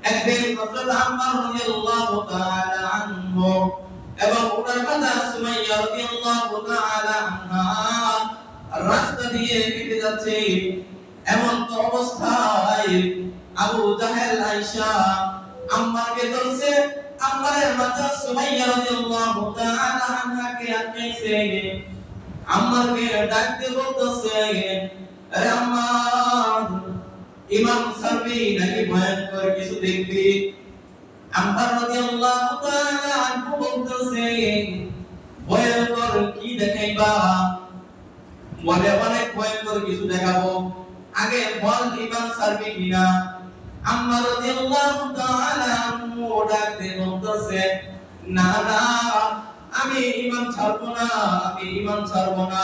একদিন হযরত আম্মার রাদিয়াল্লাহু তাআলা আনহু এবং ওনার মাতা সুমাইয়া রাদিয়াল্লাহু তাআলা আনহা রাস্তা দিয়ে হেঁটে যাচ্ছে। এমন তো অবস্থায় আবু জাহেল আয়েশা আম্মারকে ধরছে, আম্মারের মাতা সুমাইয়া রাদিয়াল্লাহু তাআলা আনহাকে আটকাইছে। আম্মারকে ডাক দিয়ে বলতেছে, আরে আম্মার, ইমাম সারবি নাকি ভয়ঙ্কর কিছু দেখবি? আম্মার রাদিয়াল্লাহু তাআলা আনহু বলতেছে, ভয়ঙ্কর কি দেখাইবা? বলে অনেক ভয়ঙ্কর কিছু দেখাবো, আগে বল ইমাম সারবি কিনা? আম্মার রাদিয়াল্লাহু তাআলা আনহু ডাক দিয়ে বলতেছে, না না, আমি ঈমান ছাড়বো না, আমি ঈমান ছাড়বো না।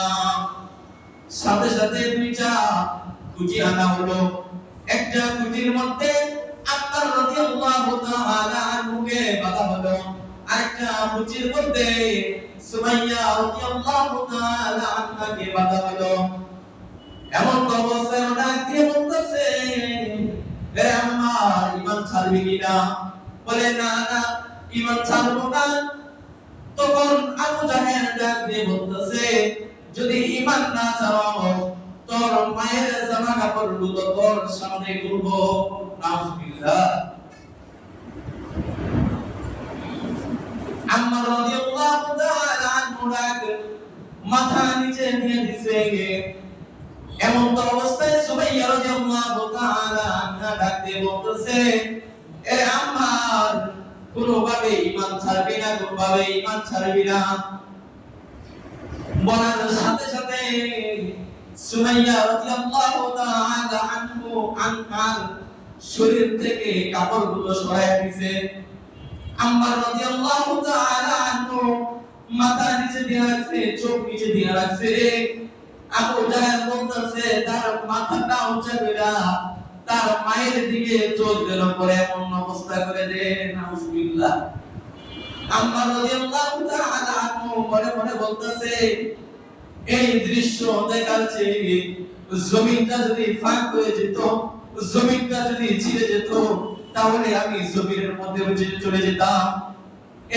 সাথে সাথে দুইটা কুচি আনা হলো। একটা কুচির মধ্যে আম্মার রাদিয়াল্লাহু তাআলা আনহুকে বাঁধা হলো, আরেকটা কুচির মধ্যে সুমাইয়া রাদিয়াল্লাহু তাআলা আনহাকে বাঁধা হলো। এমন অবস্থায় ডাক দিয়ে বলতেছে, হে আম্মার, ঈমান ছাড়বি কিনা? বলে না না, ঈমান ছাড়বো না। তখন আবু জাহেল ডাক দিয়ে বলতেছে, যদি ঈমান না ছাড়ো, তোর মায়ের জামা কাপড় গুলো তোর সামনে খুলবো। নাউজুবিল্লাহ। আম্মার রাদিয়াল্লাহু তাআলা আনহু মাথা নিচে নিয়ে দিছে। এমন তো অবস্থায় সুমাইয়া রাদিয়াল্লাহু তাআলা আনহা ডাক দিয়ে বলতেছে, এ আম্মার, কোনোভাবে ঈমান ছাড়বি না, কোনোভাবে ঈমান ছাড়বি না। বলার সাথে সাথে সুমাইয়া রাদিয়াল্লাহু তাআলা আনহার শরীর থেকে কাপড়গুলো সরায় দিয়েছে। আম্মার রাদিয়াল্লাহু তাআলা আনহু মাথা নিচে দিয়ে রাখছে, চোখ নিচে দিয়ে রাখছে। আবু জাহেল বলতেছে, তার মাথাটা উঁচা কইরা তার মায়ের দিকে চোখ গেল পরে এমন অবস্থা করে দে। নাউজুবিল্লাহ। আম্মার রাদিয়াল্লাহু তাআলা আনহু মনে মনে বলতেছে, এই দৃশ্য দেখার চেয়ে জমিনটা যদি ফাঁক হয়ে যেত, জমিনটা যদি ছিঁড়ে যেত, তাহলে আমি জমিনের মধ্যে চলে যেতাম।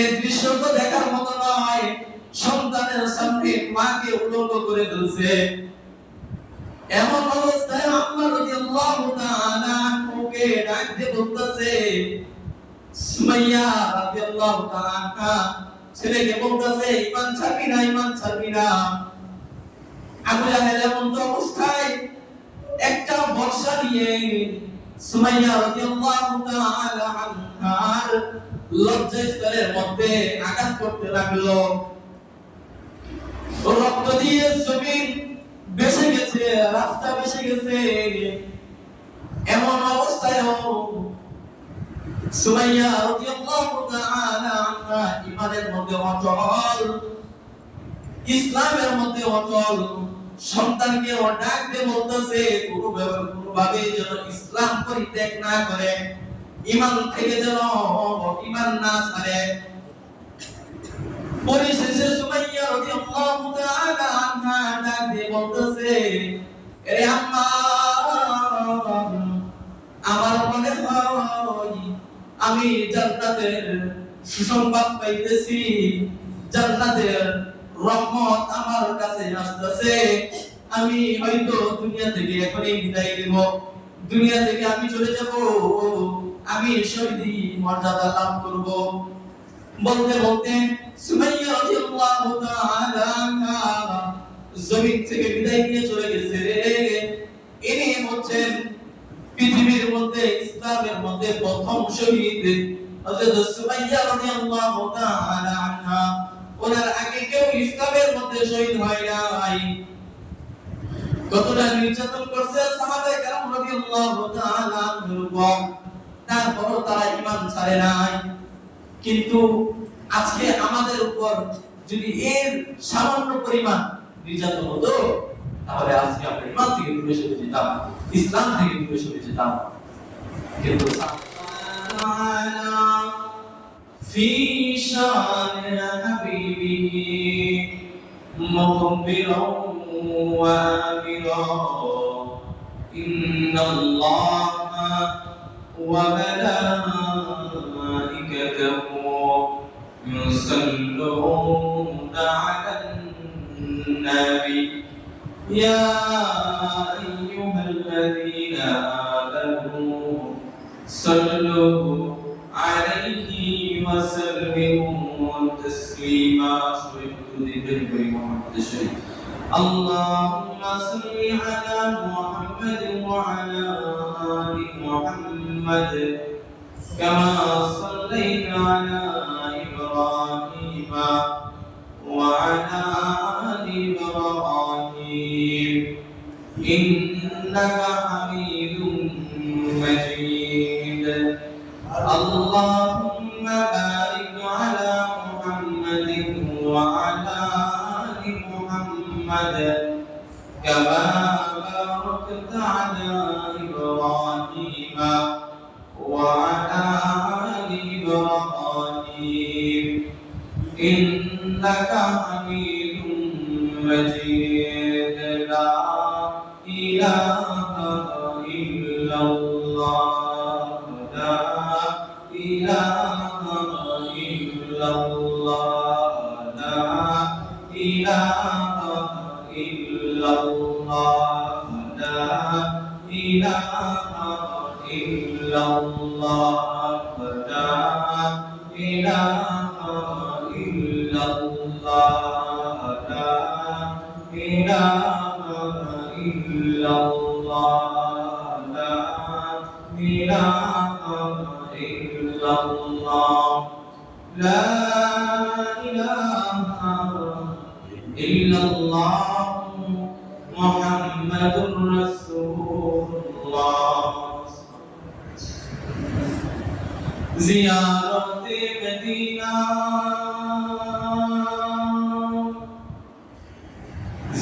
এই দৃশ্য তো দেখার মতো নয়। সন্তানের সামনে মাকে উলঙ্গ করে ফেলছে। এমন অবস্থায় আম্মার রাদিয়াল্লাহু তাআলা আনহুকে ডাক দিয়ে বলতেছে, সুমাইয়া রাদিয়াল্লাহু তাআলা আনহা ছেলেকে বলতেছে, ঈমান ছাড়বি না, ঈমান ছাড়বি না। আবু জাহেল এমন অবস্থায় একটা বর্শা দিয়ে সুমাইয়া রাদিয়াল্লাহু তাআলা আনহার লজ্জাস্থলের মধ্যে আঘাত করতে লাগলো। রক্ত দিয়ে জমিন বেশে গেছে, রাস্তা বেশে গেছে। এমন অবস্থায় সুমাইয়া রাদিয়াল্লাহু তাআলা আনহা ঈমানের মধ্যে অটল, ইসলামের মধ্যে অটল। সন্তানকে ডাক দিয়ে বলতেছে, কোনোভাবে যেন ইসলাম পরিত্যাগ না করে, ঈমান থেকে যেন ঈমান না ছাড়ে। পরিশেষে সুমাইয়া রাদিয়াল্লাহু তাআলা আনহা ডাক দিয়ে বলতেছে, এ আম্মা, আমার মনে হয় আমি জান্নাতের সুসংবাদ পাইতেছি, জান্নাতের রহমত আমার কাছে আসতেছে। আমি হয়তো দুনিয়া থেকে এখনই বিদায় নিব, দুনিয়া থেকে আমি চলে যাব, আমি শহীদি মর্যাদা লাভ করব। বলতে বলতে সুমাইয়া রাদিয়াল্লাহু তাআলা আনহা জমিন থেকে বিদায় নিয়ে চলে গেছে। ইনি হচ্ছেন পৃথিবীর মধ্যে ইসলামের মধ্যে প্রথম শহীদ হযরত সুমাইয়া রাদিয়াল্লাহু তাআলা আনহা। ওনার আগে কেউ ইসলামের মধ্যে শহীদ হয় নাই। কতটা নির্যাতন করছে সাহাবায়ে কেরাম রাদিয়াল্লাহু তাআলা আনহুর উপর, তারপরও তারা ঈমান ছাড়ে নাই। কিন্তু আজকে আমাদের উপর যদি এর সামান্য পরিমাণ নির্যাতন হতো, তাহলে আজকে আমরা ঈমান থেকে দূরে সরে যেতাম, ইসলাম থেকে দূরে সরে যেতাম। কিন্তু في شان حبيبه مخبرا وآمرا إن الله وملائكته يا أيها الذين آمنوا صلوا عليه وسلموا تسليما. اللهم صل على محمد وعلى آل محمد كما صليت على إبراهيم وعلى آل إبراهيم إنك حميد مجيد. اللهم بارك على محمد وعلى آل محمد كما باركت على إبراهيم وعلى آل إبراهيم إنك حميد مجيد. لا إله إلا الله لا إله إلا الله لا إله إلا الله لا إله إلا الله لا إله إلا الله لا إله إلا الله لا إله إلا الله لا إله إلا الله محمد رسول الله. زيارت مدینہ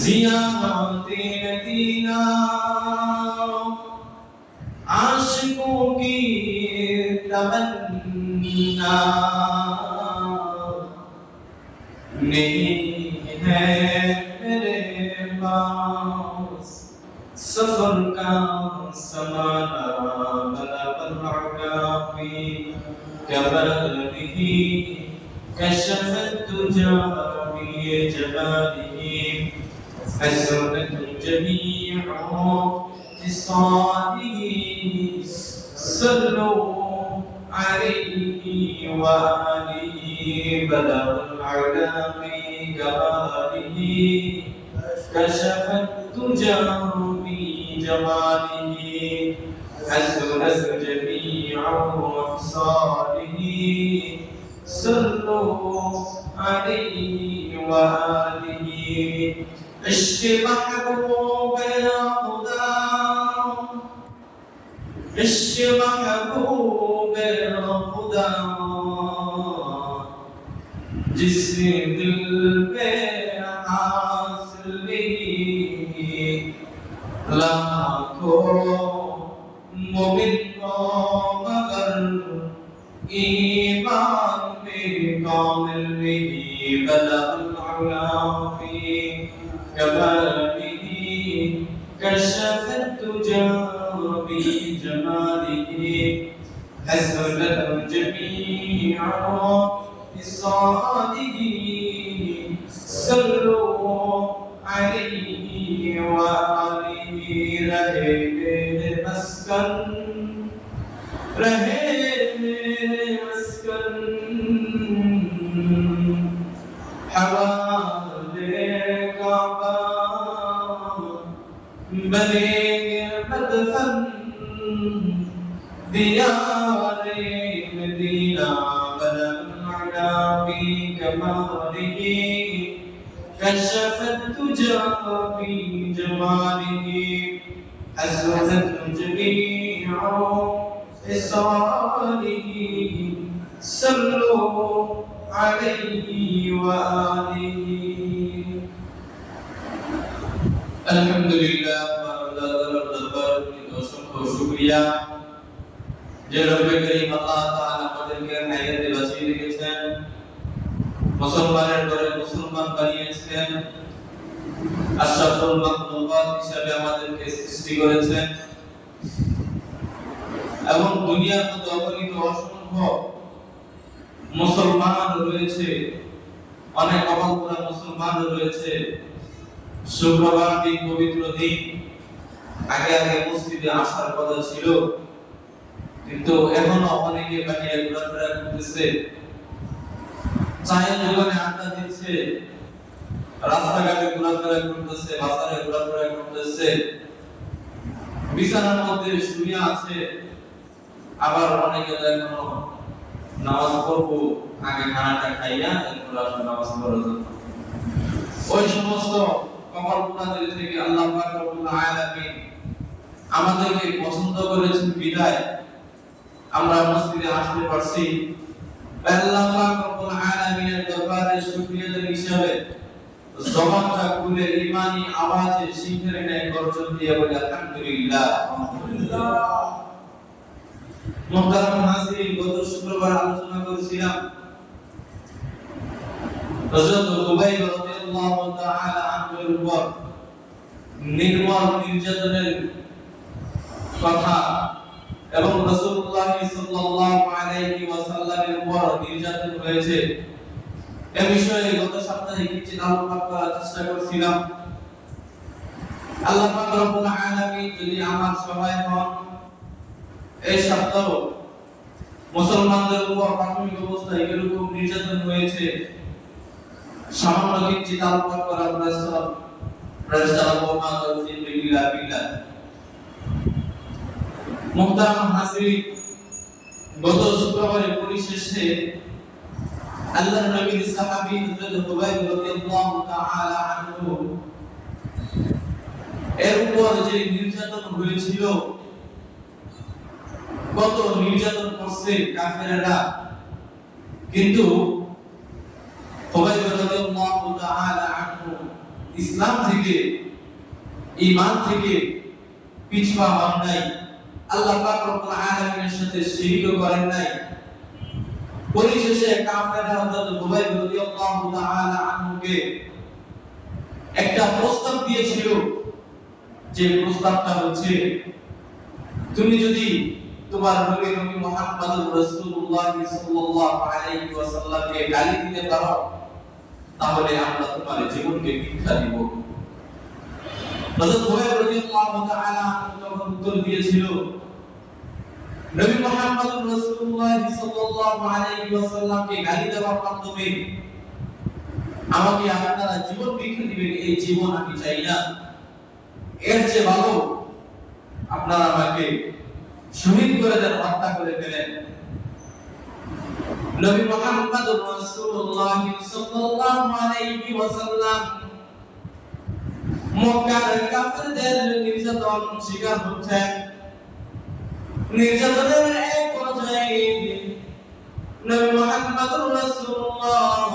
زیارت مدینہ عاشقوں کی تمنا نہیں ہے میرے پاس سفر کا سمانا بلغ العلا في كبره كشف الدجى في جماله حسنت جميع خصاله صلوا عليه وآله بلغ العلا في كماله كشف الدجى في جماله حسنت جميع خصاله صلوا عليه وآله. عشق محبوب خدا عشق محبوب خدا جس دل پہ حاصل نہیں لاکھوں مومن کو مگر ایمان پہ کامل نہیں. بلغ العلا في كماله كشف الدجى بجماله حسنت جميع خصاله صلوا عليه وآله. رہے میرے مسکن رہے میرے مسکن حوالے کعبہ بنے مدفن دیار مدینہ بلغ العلا في كماله كشف الدجى في جماله حسنت جميع خصاله صلوا عليه وآله. الحمد لله শুকরিয়া যে রব্বে করিম আল্লাহ তাআলা আমাদেরকে হায়াতে বাঁচিয়ে রেখেছেন, মুসলমানের ঘরে মুসলমান বানিয়েছেন, আশরাফুল মাখলুকাত হিসেবে আমাদেরকে সৃষ্টি করেছেন এবং দুনিয়ার মধ্যে অগণিত অসংখ্য মুসলমান রয়েছে, অনেক অবাক মুসলমান রয়েছে শুক্রবার দিন পবিত্র দিন, আগে আগে মসজিদে আসার কথা ছিল, কিন্তু এখনো অনেকে বাহিরে ঘোরাফেরা করতেছে, চায়ের দোকানে আড্ডা দিচ্ছে, রাস্তাঘাটে ঘোরাফেরা করতেছে, বাজারে ঘোরাফেরা করতেছে, বিছানার মধ্যে শুয়ে আছে। আবার অনেকে এখনো নামাজ পড়বো, আগে খানাটা খাইয়া এরপর আসলে নামাজ পড়ার জন্য। ওই সমস্ত কপালপোড়াদের থেকে আল্লাহ পাক রব্বুল আলামিন আমাদেরকে পছন্দ করেছেন বিদায় আমরা মসজিদে আসতে পারছি। আল্লাহ পাক রব্বুল আলামিনের দরবারে শুকরিয়াদার হিসাবে জবানটা খুলে ঈমানি আওয়াজে শিখরে নেয় গর্জন দিয়ে বলি আলহামদুলিল্লাহ। মুহতারাম হাজিরিন, গত শুক্রবার আলোচনা করেছিলাম হযরত উবাইদ রাদিয়াল্লাহু তাআলা আনহুর উপর নির্মম নির্যাতনের কথা এবং রাসূলুল্লাহ সাল্লাল্লাহু আলাইহি ওয়াসাল্লামের উপর নির্যাতন হয়েছে এ বিষয়ে গত সপ্তাহে কিছু আলোচনা করার চেষ্টা করেছিলাম। আল্লাহ পাক রব্বুল আলামিন যদি আমার সহায় হন, এই সপ্তাহ মুসলমানদের উপর প্রাথমিক অবস্থায় এরকম নির্যাতন হয়েছে, সামান্য কিছু আলোচনা করার চেষ্টা করব। মুহতারাম হাজিরিন, গত শুক্রবারে পরিশেষে আল্লাহর নবীর সাহাবী হযরত হুবাইব রাদিয়াল্লাহু তাআলা আনহু এর উপর যে নির্যাতন হয়েছিল, কত নির্যাতন করছে কাফেররা, কিন্তু হুবাইব রাদিয়াল্লাহু তাআলা আনহু ইসলাম থেকে, ঈমান থেকে পিছপা হন নাই, আল্লাহ পাক রব্বুল আলামিনের সাথে শিরক করেন নাই। পরিশেষে কাফেররা হযরত হুবাইব রাদিয়াল্লাহু তাআলা আনহুকে একটা প্রস্তাব দিয়েছিল, যে প্রস্তাবটা হচ্ছে, তুমি যদি তোমার নবী মুহাম্মদুর রাসূলুল্লাহ সাল্লাল্লাহু আলাইহি ওয়াসাল্লামকে গালি দিতে পারো, তাহলে আমরা তোমার জীবনকে ভিক্ষা দিব। হযরত হুবাইব রাদিয়াল্লাহু তাআলা তখন উত্তর দিয়েছিল, নবী মুহাম্মদুর রাসূলুল্লাহ সাল্লাল্লাহু আলাইহি ওয়াসাল্লামকে গালি দেওয়ার মাধ্যমে আমাকে আপনারা জীবন ভিক্ষা দিবেন, এই জীবন আমি চাই না। এর চেয়ে ভালো আপনারা আমাকে শহীদ করে দেন, হত্যা করে ফেলেন। নবী মুহাম্মদুর রাসূলুল্লাহ সাল্লাল্লাহু আলাইহি ওয়াসাল্লাম মক্কার কাফেরদের নির্যাতন শিকার হচ্ছেন। নির্যাতনের এক পর্যায়ে নবী মুহাম্মদুর রাসূলুল্লাহ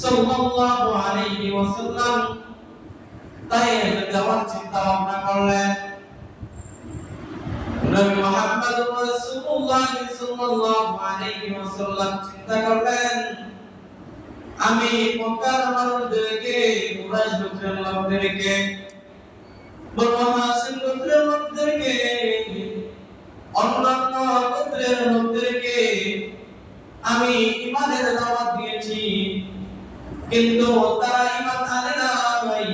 সাল্লাল্লাহু আলাইহি ওয়াসাল্লাম তায়েফ যাওয়ার চিন্তা ভাবনা করলেন। নবী মুহাম্মদুর রাসূলুল্লাহ সাল্লাল্লাহু আলাইহি ওয়াসাল্লাম চিন্তা করলেন, আমি মক্কার মানুষদেরকে, কুরাইশ গোত্রের লোকদেরকে, বনু হাশিম গোত্রের লোকদেরকে, অন্যান্য গোত্রের লোকদেরকে আমি ঈমানের দাওয়াত দিয়েছি, কিন্তু তারা ঈমান আনে নাই।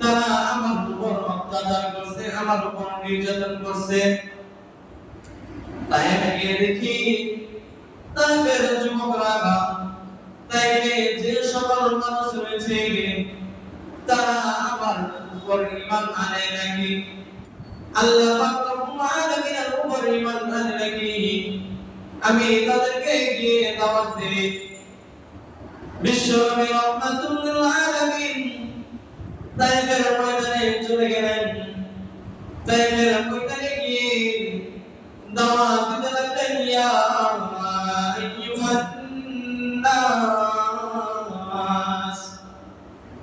তারা আমার উপর অত্যাচার করছে, আমার উপর নির্যাতন করছে। তাই গিয়ে দেখি তাইফের যুবকরা, তাইফে যে সকল মানুষ রয়েছে, তারা আমার উপর ঈমান আনে নাকি, আল্লাহ পাক রব্বুল আলামিনের উপর ঈমান আনে নাকি, আমি তাদেরকে গিয়ে দাওয়াত দেই। বিশ্বনবী রাহমাতুল লিল আলামিন তাইফের ময়দানে চলে গেলেন। তাইফের ময়দানে গিয়ে দাওয়াত দিতে লাগলেন, ইয়া আইয়ুহান নাস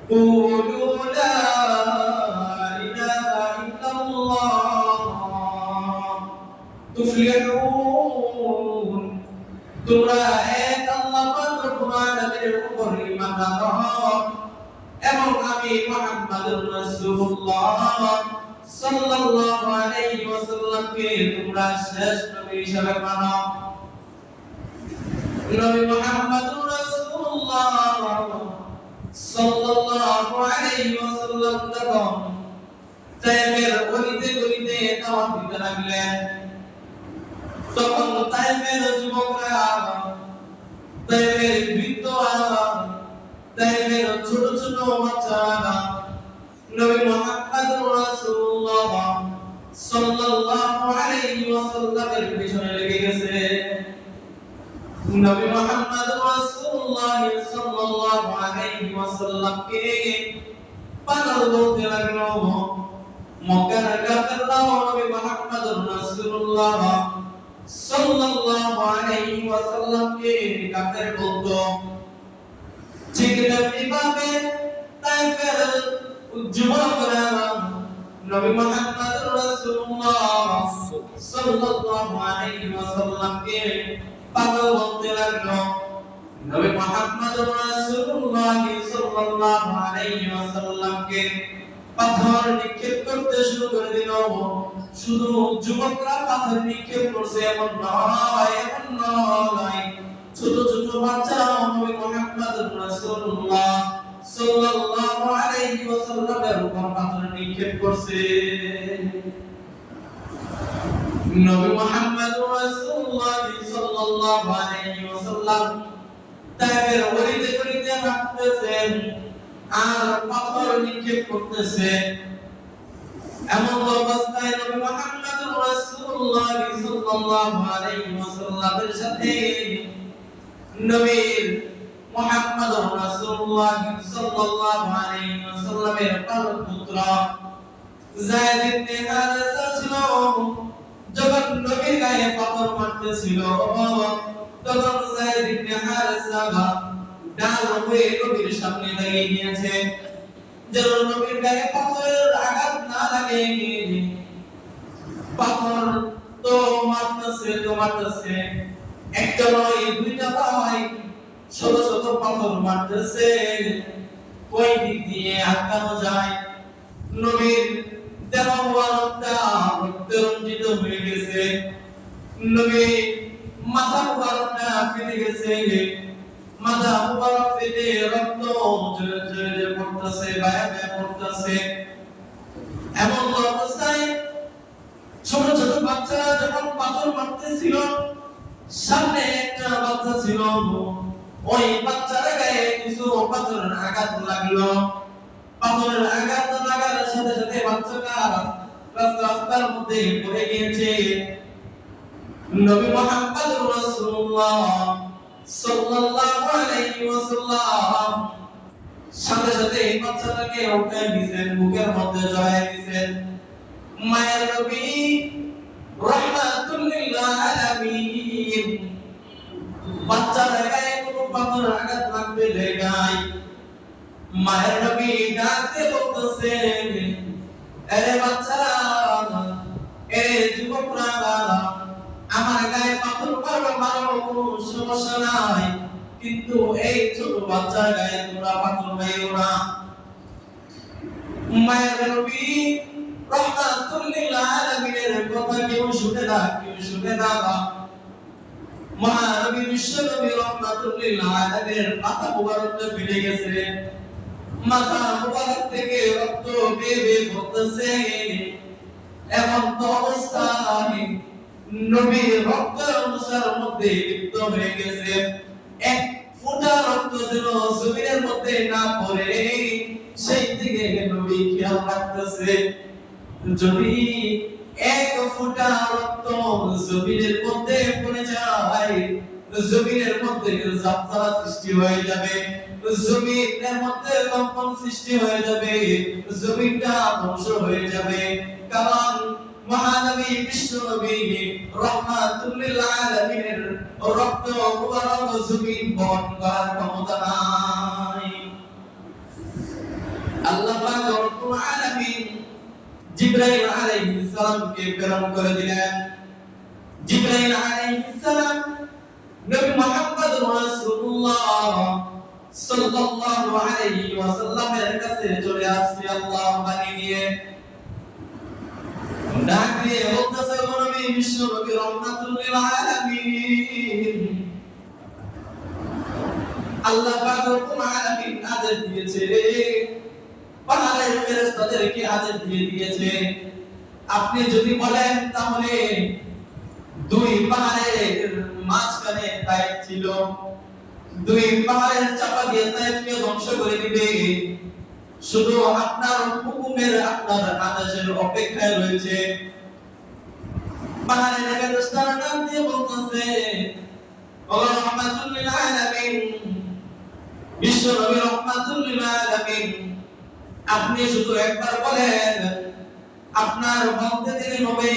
কুলু লা ইলাহা ইল্লাল্লাহ তুফলিহুন, তোমরা এক আল্লাহ পাক রব্বুল আলামিনের উপর ঈমান আনো এবং আমি মুহাম্মদুর রাসূলুল্লাহ সাল্লাল্লাহু আলাইহি ওয়াসাল্লামকে তোমরা শেষ নবী হিসেবে মানো। নবী মুহাম্মদুর রাসূলুল্লাহ সাল্লাল্লাহু আলাইহি ওয়াসাল্লাম যখন তায়েফের গলিতে গলিতে দাওয়াত দিতে লাগলেন, তখন তায়েফের যুবকরা, তায়েফের বৃদ্ধরা, তায়েফের ছোট ছোট বাচ্চারা নবী মুহাম্মদ রাসূলুল্লাহ সাল্লাল্লাহু আলাইহি ওয়াসাল্লামের পিছনে লেগে গেছে। নবী মুহাম্মদ রাসূলুল্লাহ সাল্লাল্লাহু আলাইহি ওয়াসাল্লামকে পাগল বলতে লাগলো। মক্কার কাফেররাও নবী মুহাম্মদ রাসূলুল্লাহ সাল্লাল্লাহু আলাইহি ওয়াসাল্লামকে কাফের বলতো। ঠিক তেমনিভাবে তায়েফের যুবকরা নবী মুহাম্মদ রাসূলুল্লাহ সাল্লাল্লাহু আলাইহি ওয়াসাল্লামকে পাগল বলতে লাগলো। নবী মুহাম্মদ রাসূলুল্লাহ সাল্লাল্লাহু আলাইহি ওয়াসাল্লামকে পাথর নিক্ষেপ করতে শুরু করে দিল। শুধু যুবকরা পাথর নিক্ষেপ করছে এমন নয়, ছোট ছোট বাচ্চারা নবী মুহাম্মদ রাসূলুল্লাহ সাল্লাল্লাহু আলাইহি ওয়াসাল্লামের উপর পাথর নিক্ষেপ করছে। নবী মুহাম্মদ রাসূলুল্লাহ সাল্লাল্লাহু আলাইহি ওয়াসাল্লাম তায়েফের গলিতে গলিতে হাঁটতেছেন আর পাথর নিক্ষেপ করতেছে। এমন অবস্থায় নবী মুহাম্মদ রাসূলুল্লাহ সাল্লাল্লাহু আলাইহি ওয়াসাল্লামের সাথে নবী মুহাম্মদ রাসূলুল্লাহ সাল্লাল্লাহু আলাইহি ওয়াসাল্লামের পুত্র যায়েদ ইবনে হারেসা ছিল। যখন নবীর গায়ে পাথর মারতেছিল, তখন যায়েদ ইবনে হারেসা ডাল হয়ে নবীর সামনে দাঁড়িয়ে গিয়েছে, যেন নবীর গায়ে পাথরের আঘাত না লাগে। পাথর তো মারতেছে, একটা নয় দুইটা নয়, শত শত পাথর মারতেছে। কই দিক দিয়ে আটকানো যায়? নবীর দেহ মুবারকটা রক্তে রঞ্জিত হয়ে গেছে, নবী মাথা মুবারকটা ফেটে গেছে, মাথা মুবারক ফেটে রক্ত ঝরে পড়তেছে, গায়ে পড়তেছে। এমন অবস্থায় ছোট ছোট বাচ্চারা যখন পাথর মারতেছিল, সামনে একটা বাচ্চা ছিল, ওই বাচ্চার গায়ে কিছু পাথরের আঘাত লাগলো। পাথরের আঘাত লাগার সাথে সাথে বাচ্চাটা রাস্তার মধ্যে পড়ে গিয়েছে। নবী মুহাম্মদ রাসূলুল্লাহ সাল্লাল্লাহু আলাইহি ওয়াসাল্লাম সাথে সাথে বাচ্চাটাকে উঠায় দিয়েছেন, বুকের মধ্যে জড়ায় দিয়েছেন। মায়ের নবী রাহমাতুল লিল আলামিন বাচ্চার গায়ে কোনো পাথরের আঘাত লাগবে নাই। মায়ের নবী ডাকতে বলতেছেন, আরে বাচ্চারা, আরে যুবকরা, আমার গায়ে পাথর মারো কোনো সমস্যা নাই, কিন্তু এই ছোট বাচ্চার গায়ে তোমরা পাথর মারো না। মায়ের নবী রাহমাতুল লিল আলামিনের কথা কেউ শুনে না। মহানবী বিশ্বনবী রাহমাতুল লিল আলামিনের মাথা মুবারকটা ফেটে গেছে, মাথা মুবারক থেকে রক্ত বেয়ে পড়তেছে। এমন তো অবস্থায় নবী রক্তের অনুসার মধ্যে লিপ্ত হয়ে গেছে। এক ফোঁটা রক্ত যেন জমিনের মধ্যে না পড়ে সেই দিকে নবী খেয়াল রাখতেছে। যদি এক ফোঁটা রক্ত জমিনের মধ্যে পড়ে যায়, জমিনের মধ্যে জাফরা সৃষ্টি হয়ে যাবে, জমিনের মধ্যে কম্পন সৃষ্টি হয়ে যাবে, জমিনটা ধ্বংস হয়ে যাবে। কারণ মহানবী বিশ্বনবী রাহমাতুল লিল আলামিনের রক্ত মুবারক জমিন বহন করার ক্ষমতা নাই। আল্লাহ পাক রব্বুল আলামিন জিবরাইল আলাইহিস সালামকে প্রেরণ করে দিলেন। জিবরাইল আলাইহিস সালাম নবী মুহাম্মদ রাসূলুল্লাহ সাল্লাল্লাহু আলাইহি ওয়াসাল্লামের কাছে চলে আসছে আল্লাহর বাণী নিয়ে। ডাক দিয়ে বলতেছে, নবী বিশ্বনবী রাহমাতুল লিল আলামিন, আল্লাহ পাক রব্বুল আলামিন আদেশ দিয়েছে আমাদেরকে আদেশ দিয়ে দিয়েছে। আপনি যদি বলেন তাহলে দুই পাহাড়ের মাঝখানে তায়েফ ছিল, দুই পাহাড়ের চাপা দিয়ে তায়েফকে ধ্বংস করে দিবে, শুধু আপনার হুকুমের আপনার আদেশের অপেক্ষায় রয়েছে। পাহাড়ের ফেরেশতারা ডাক দিয়ে বলতেছে, ও রাহমাতুল লিল আলামিন, বিশ্ব নবী রাহমাতুল লিল আলামিন, আপনি শুধু একবার বলেন, আপনার বলতে দেরি হবে,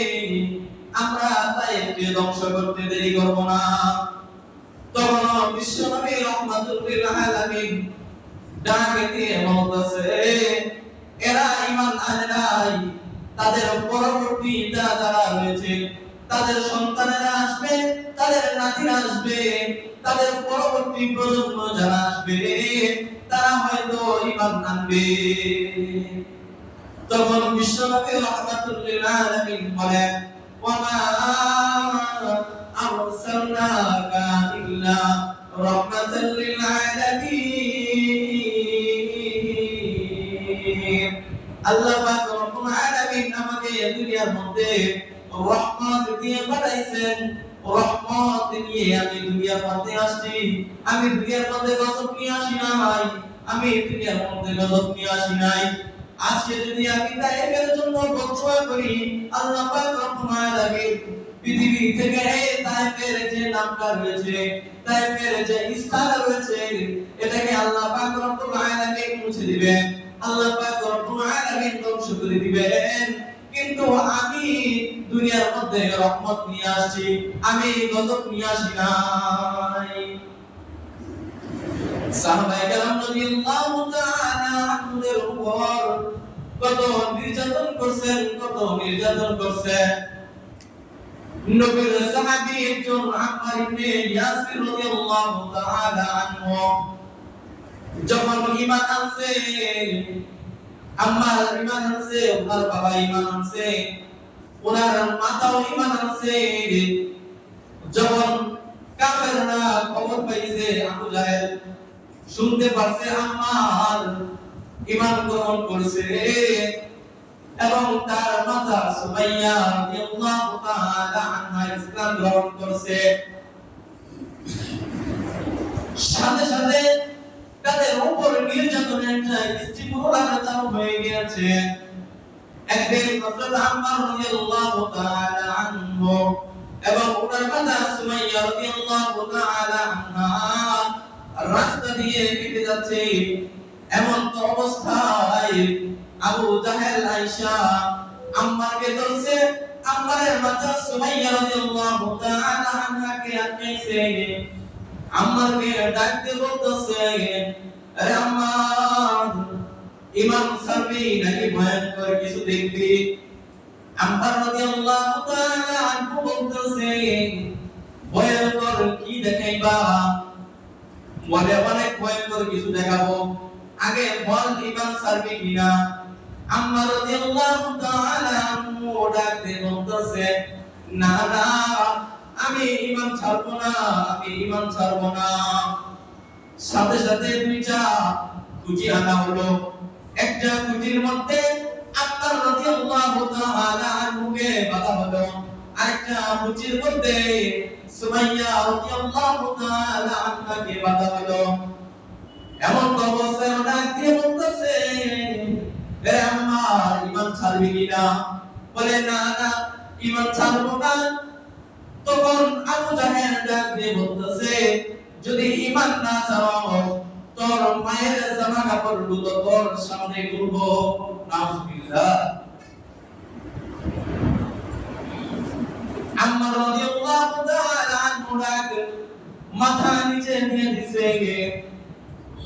আমরা তায়েফকে ধ্বংস করতে দেরি করব না। তখন বিশ্ব নবী রাহমাতুল লিল আলামিন ডাক দিয়ে বলতেছে, এরা ঈমান আনে নাই, তাদের পরবর্তী যারা রয়েছে, তাদের সন্তানেরা আসবে, তাদের নাতিরা আসবে, তাদের পরবর্তী প্রজন্ম যারা আসবে, তারা হয়তো ঈমান আনবে। তখন বিশ্বনবী রাহমাতুল লিল আলামিন বলেন, ওয়ামা আরসালনাকা ইল্লা রাহমাতাল লিল আলামিন। আল্লাহ পাক রব্বুল আলামিন আমাকে দুনিয়ার মধ্যে রহমত দিয়ে পাঠাইছেন, রহমত নিয়ে আমি দুনিয়ার মধ্যে আসছি। আমি দুনিয়ার মধ্যে গজব নিয়ে আসি নাই, আমি দুনিয়ার মধ্যে গজব নিয়ে আসি নাই। আজকে যদি আমি তায়েফের জন্য বদদোয়া করি, আল্লাহ পাক রব্বুল আলামিন পৃথিবী থেকে তায়েফের যে নামটা রয়েছে, তায়েফের যে স্থান রয়েছে, এটাকে আল্লাহ পাক রব্বুল আলামিন মুছে দিবেন, আল্লাহ পাক রব্বুল আলামিন ধ্বংস করে দিবেন। কিন্তু আমি দুনিয়ার মধ্যে রহমত নিয়ে আসছি, আমি গজব নিয়ে আসি নাই। সাহাবায়ে কেরাম রাদিয়াল্লাহু তাআলা আনহুদের উপর কত নির্যাতন করছেন, কত নির্যাতন করছেন। নবীর সাহাবী একজন আম্মার ইবনে ইয়াসির রাদিয়াল্লাহু তাআলা আনহু যখন ঈমান আনছে, আম্মার ঈমান আনছে, ওনার বাবা ঈমান আনছে, ওনার মাতাও ঈমান আনছে। যখন কাফেররা খবর পাইছে, আবু জাহেল শুনতে পারছে আম্মার ঈমান গ্রহণ করছে, এবং তার মাতা সুমাইয়া রাদিয়াল্লাহু তাআলা আনহা ইসলাম গ্রহণ করছে, সাথে সাথে তাদের উপর নির্যাতনের একটা স্টিমুলার চালু হয়ে গেছে। একদিন হযরত আম্মার রাদিয়াল্লাহু তাআলা আনহু এবং ওনার মাতা সুমাইয়া রাদিয়াল্লাহু তাআলা আনহা রাস্তা দিয়ে হেঁটে যাচ্ছে, এমন তো অবস্থায় আবু জাহেল আয়েশা আম্মারকে ধরছে, আম্মারের মাতা সুমাইয়া রাদিয়াল্লাহু তাআলা আনহাকে আটকাইছে, আম্মারকে ডাক দিয়ে বলতেছে, আরে আম্মার, ঈমান ছাড়বি নাকি ভয়ঙ্কর কিছু দেখবি? আম্মার রাদিয়াল্লাহু তাআলা আনহু বলতেছে, ভয়ঙ্কর কি দেখাইবা? বলে অনেক ভয়ঙ্কর কিছু দেখাবো, আগে বল ঈমান ছাড়বি কিনা? আম্মার রাদিয়াল্লাহু তাআলা আনহু ডাক দিয়ে বলতেছে, না না, আমি ঈমান ছাড়বো না, আমি ঈমান ছাড়বো না। সাথে সাথে দুইটা কুচি আনা হলো, একটা কুচির মধ্যে আম্মার রাদিয়াল্লাহু তাআলা আনহুকে বাঁধা হলো, আরেকটা কুচির মধ্যে সুমাইয়া রাদিয়াল্লাহু তাআলা আনহাকে বাঁধা হলো। এমন অবস্থায় ডাক দিয়ে বলতেছে, হে আম্মা, ঈমান ছাড়বি কিনা? বলে না না, ঈমান ছাড়বো না। তখন আবু জাহেল ডাক দিয়ে বলতেছে, যদি ঈমান না ছাড়ো, তোর মায়ের জামা কাপড়গুলো তোর সামনে খুলবো। নাউজুবিল্লাহ। আম্মার রাদিয়াল্লাহু তাআলা আনহু মাথা নিচে দিয়ে দিছে।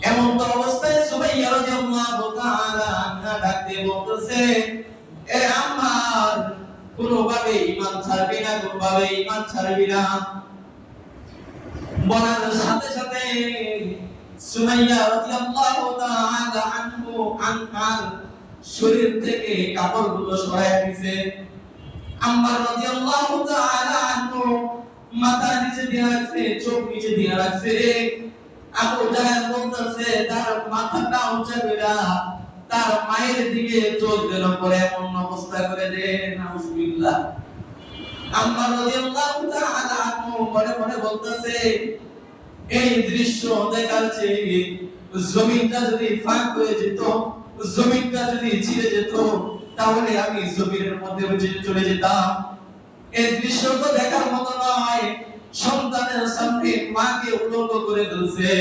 এমন তো অবস্থায় সুমাইয়া রাদিয়াল্লাহু তাআলা আনহা ডাক দিয়ে বলতেছে, এ আম্মার, কোনোভাবে ঈমান ছাড়বি না, কোনোভাবে ঈমান ছাড়বি না। বলার সাথে সাথে সুমাইয়া রাদিয়াল্লাহু তাআলা আনহার শরীর থেকে কাপড়গুলো সরায় দিয়েছে। আম্মার রাদিয়াল্লাহু তাআলা আনহু মাথা নিচে দিয়ে রাখছে, চোখ নিচে দিয়ে রাখছে। আবু জাহেল বলতেছে, তার মাথাটা উঁচা কইরা তার মায়ের দিকে চোখ দিল পরে এমন অবস্থা করে দেন নাউজুবিল্লাহ। আম্মা রাদিয়াল্লাহু তাআলা আনহু মনে মনে বলতেছে এই দৃশ্য দেখার চেয়ে জমিনটা যদি ফাঁক হয়ে যেত, জমিনটা যদি ছিঁড়ে যেত, তাহলে আমি জমিনের মধ্যে চলে যেতাম। এই দৃশ্য তো দেখার মতো নয়। সন্তানের সামনে মাকে উলঙ্গ করে ফেলছে।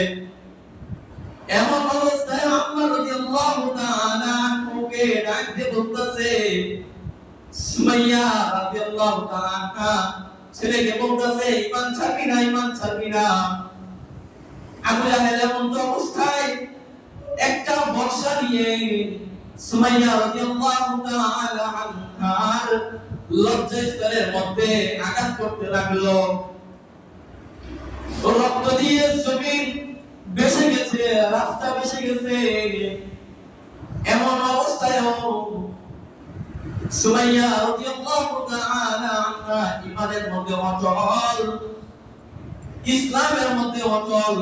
এমন অবস্থায় আম্মা রাদিয়াল্লাহু তাআলা আনহুকে ডাক দিয়ে বলতেছে, সুমাইয়া রাদিয়াল্লাহু তাআলা ছেলেকে বলতেছে, ঈমান ছাড়বি না, ঈমান ছাড়বি না। আবু জাহেল এমন অবস্থায় একটা বর্ষা নিয়ে সুমাইয়া রাদিয়াল্লাহু তাআলা আনহার লজ্জাস্থলের মধ্যে আঘাত করতে লাগলো। রক্ত দিয়ে জমিন বেশে গেছে, রাস্তা বেশে গেছে। এমন অবস্থায় সুমাইয়া রাদিয়াল্লাহু তাআলা আনহা ঈমানের মধ্যে অটল, ইসলামের মধ্যে অটল।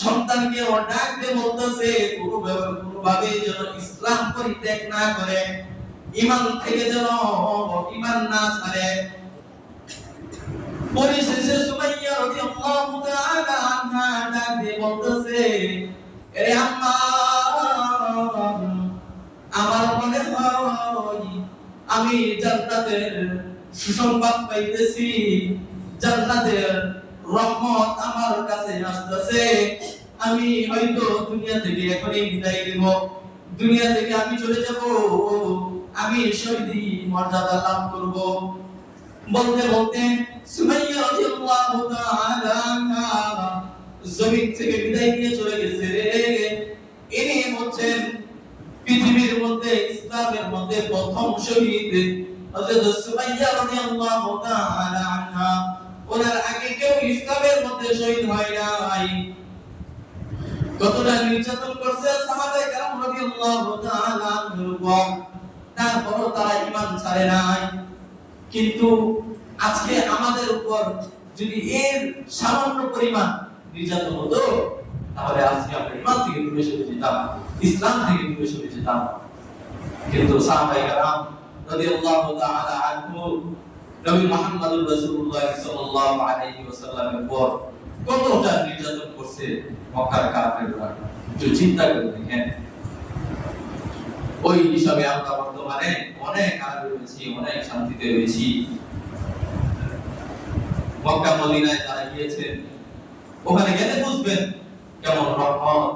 সন্তানকে ডাক দিয়ে বলতেছে কোনোভাবে যেন ইসলাম পরিত্যাগ না করে, ঈমান থেকে যেন ঈমান না ছাড়ে। পরিশেষে সুমাইয়া রাদিয়াল্লাহু তাআলা আনহা ডাক দিয়ে বলতেছে, এ আম্মা, আমার মনে হয় আমি জান্নাতের সুসংবাদ পাইতেছি, জান্নাতের রহমত আমার কাছে আসতেছে। আমি হয়তো দুনিয়া থেকে এখনই বিদায় নিব, দুনিয়া থেকে আমি চলে যাব, আমি শহীদি মর্যাদা লাভ করব। বলতে বলতে সুমাইয়া রাদিয়াল্লাহু তাআলা আনহা জমিন থেকে বিদায় নিয়ে চলে গেছে। ইনি হচ্ছেন পৃথিবীর মধ্যে ইসলামের মধ্যে প্রথম শহীদ হযরত সুমাইয়া রাদিয়াল্লাহু তাআলা আনহা। ওনার আগে কেউ ইসলামের মধ্যে শহীদ হয় নাই। কতটা নির্যাতন করছে সাহাবায়ে কেরাম রাদিয়াল্লাহু তাআলা আনহুর উপর, তারপরও তারা ঈমান ছাড়ে নাই। কিন্তু আজকে আমাদের উপর যদি এর সামান্য পরিমাণ নির্যাতন হতো, তাহলে আজকে আমরা ঈমান থেকে দূরে সরে যেতাম, ইসলাম থেকে দূরে সরে যেতাম। কিন্তু সাহাবায়ে কেরাম রাদিয়াল্লাহু তাআলা আনহু নবী মুহাম্মদুর রাসূলুল্লাহ সাল্লাল্লাহু আলাইহি ওয়াসাল্লামের উপর কতটা নির্যাতন করছে মক্কার কাফেররা, একটু চিন্তা করে দেখেন। ওই হিসাবে আমরা বর্তমানে অনেক আগে রয়েছি, অনেক শান্তিতে রয়েছি। মক্কা মদিনায় যারা গিয়েছেন, ওখানে গেলে বুঝবেন কেমন রহমত,